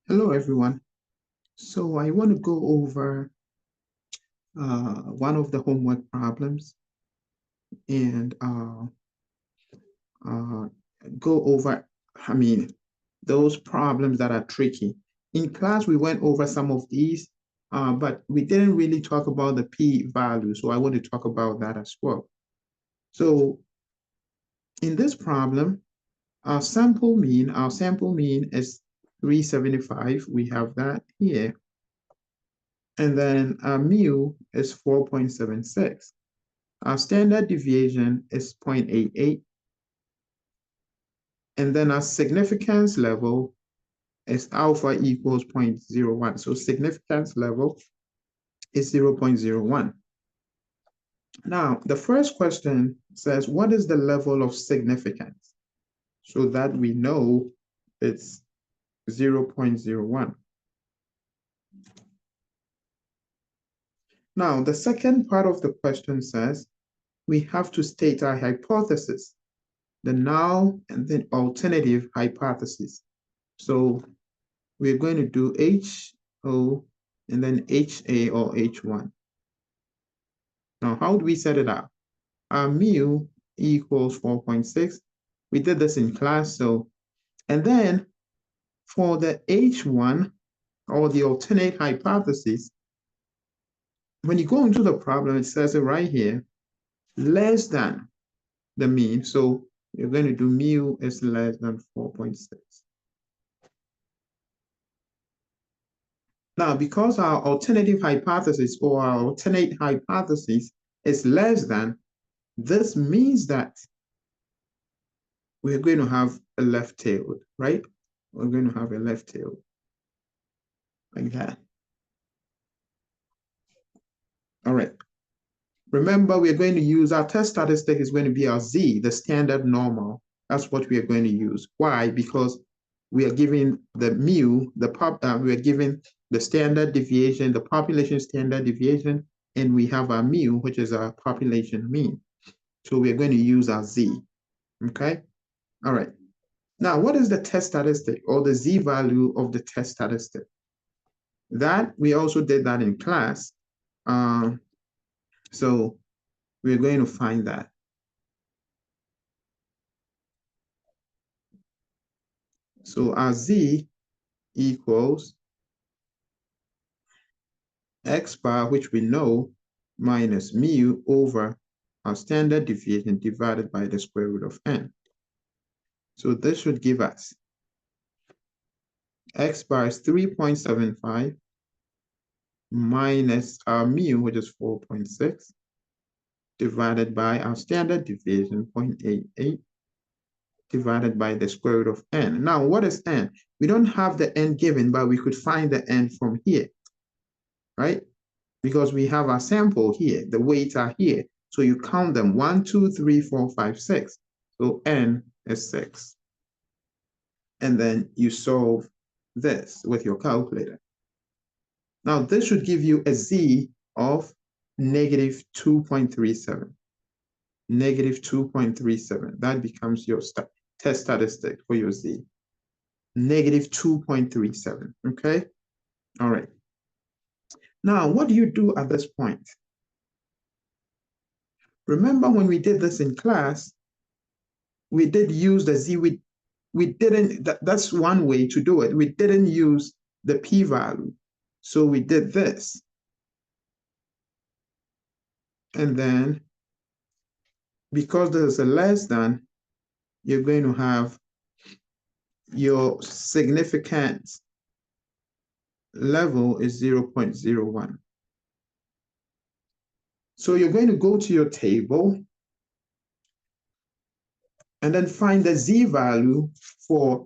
Hello, everyone. So I want to go over one of the homework problems and uh, go over, those problems that are tricky. In class, we went over some of these, but we didn't really talk about the p-value. So I want to talk about that as well. So in this problem, our sample mean is 375. We have that here. And then our mu is 4.76. Our standard deviation is 0.88. And then our significance level is alpha equals 0.01. So significance level is 0.01. Now, the first question says, what is the level of significance? So that we know it's 0.01. Now, the second part of the question says, we have to state our hypothesis, the null and then alternative hypothesis. So we're going to do HO and then HA or H1. Now, how do we set it up? Our mu equals 4.6. We did this in class. And then for the H1 or the alternate hypothesis, when you go into the problem, it says it right here, less than the mean. So you're going to do mu is less than 4.6. Now, because our alternative hypothesis or our alternate hypothesis is less than, this means that we're going to have a left tail, right? We're going to have a left tail like that. All right. Remember, we're going to use our test statistic is going to be our Z, the standard normal. That's what we are going to use. Why? Because we are giving the mu, we are giving the standard deviation, the population standard deviation, and we have our mu, which is our population mean. So we're going to use our Z, okay? All right. Now, what is the test statistic or the Z value of the test statistic? That, we also did that in class. So we're going to find that. So our Z equals X bar, which we know, minus mu over our standard deviation divided by the square root of n. So this should give us X bar is 3.75 minus our mu, which is 4.6, divided by our standard deviation, 0.88, divided by the square root of n. Now, what is n? We don't have the n given, but we could find the n from here, right? Because we have our sample here, the weights are here. So you count them, 1, 2, 3, 4, 5, 6. So n is 6. And then you solve this with your calculator. Now, this should give you a Z of negative 2.37. Negative 2.37. That becomes your test statistic for your Z. Negative 2.37, okay? All right. Now, what do you do at this point? Remember when we did this in class, we did use the Z. We didn't, that's one way to do it. We didn't use the p-value. So we did this. And then, because there's a less than, you're going to have your significance level is 0.01. So you're going to go to your table and then find the Z value for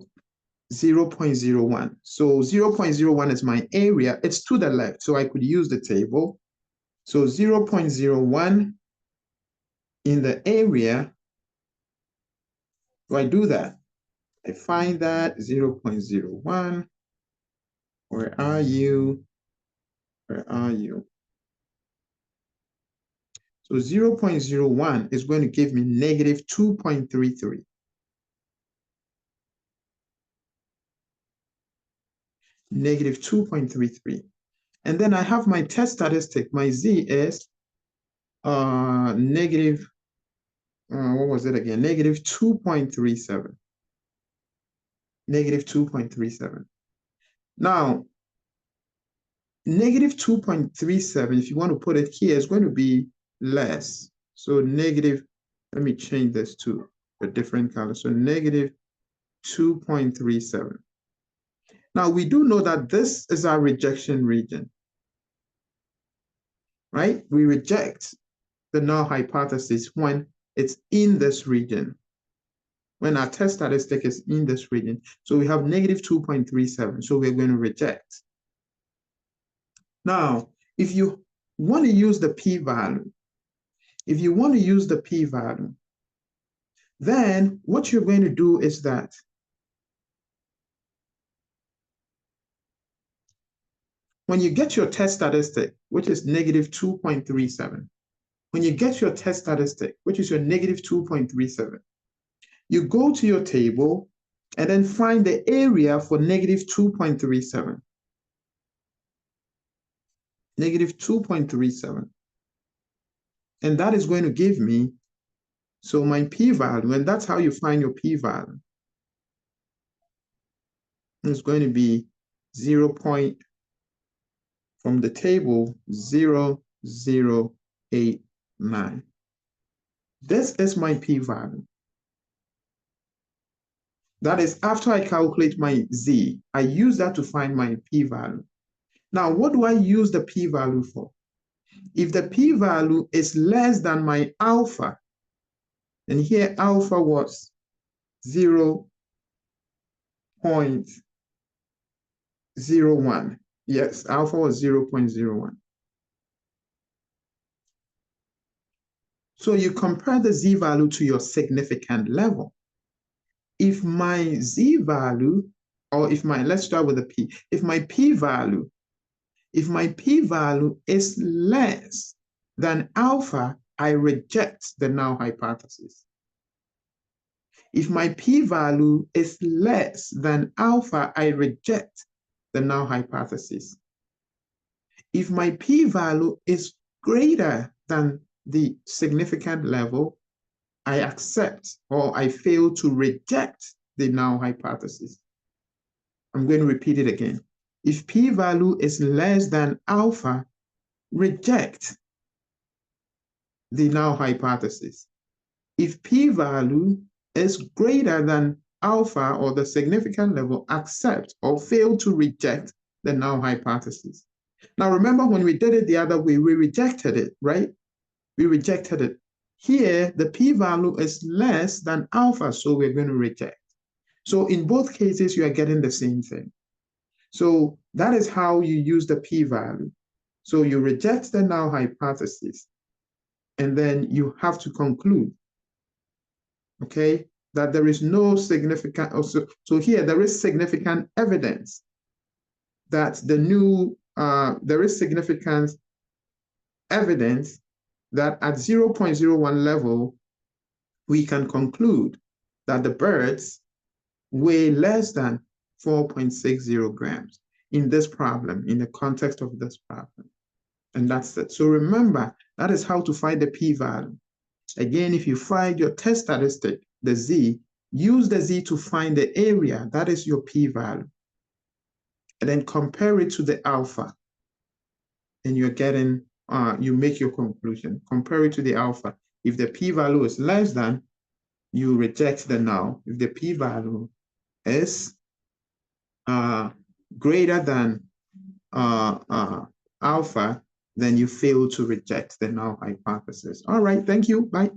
0.01. So 0.01 is my area. It's to the left, so I could use the table. So 0.01 in the area. So I do that. I find that 0.01. Where are you? Where are you? So 0.01 is going to give me negative 2.33. negative 2.33. And then I have my test statistic. My Z is negative, what was it again? Negative 2.37. Negative 2.37. Now, negative 2.37, if you want to put it here, is going to be less. So negative, let me change this to a different color. So negative 2.37. Now, we do know that this is our rejection region, right? We reject the null hypothesis when it's in this region, when our test statistic is in this region. So we have negative 2.37, so we're going to reject. Now, if you want to use the p-value, then what you're going to do is that when you get your test statistic, which is negative 2.37, when you get your test statistic, which is your negative 2.37, you go to your table and then find the area for negative 2.37. Negative 2.37. And that is going to give me, so my p-value, and that's how you find your p-value. It's going to be 0. From the table 0.0089. This is my p-value. That is after I calculate my Z. I use that to find my p-value. Now, what do I use the p-value for? If the p-value is less than my alpha, and here alpha was 0.01. Yes, alpha was 0.01. So you compare the Z value to your significant level. If my Z value, or let's start with the P. If my p-value is less than alpha, I reject the null hypothesis. If my p-value is less than alpha, I reject the null hypothesis. If my p-value is greater than the significant level, I accept or I fail to reject the null hypothesis. I'm going to repeat it again. If p-value is less than alpha, reject the null hypothesis. If p-value is greater than alpha or the significant level, accept or fail to reject the null hypothesis. Now, remember when we did it the other way, we rejected it, right? We rejected it. Here, the p-value is less than alpha, so we're going to reject. So in both cases, you are getting the same thing. So that is how you use the p-value. So you reject the null hypothesis, and then you have to conclude, okay, that there is no significant, so here there is significant evidence that there is significant evidence that at 0.01 level, we can conclude that the birds weigh less than 4.60 grams in this problem, in the context of this problem. And that's it. So remember, that is how to find the p-value. Again, if you find your test statistic, the Z, use the Z to find the area. That is your p-value. And then compare it to the alpha. And you're getting, you make your conclusion. Compare it to the alpha. If the p-value is less than, you reject the null. If the p-value is greater than alpha, then you fail to reject the null hypothesis. All right, thank you. Bye.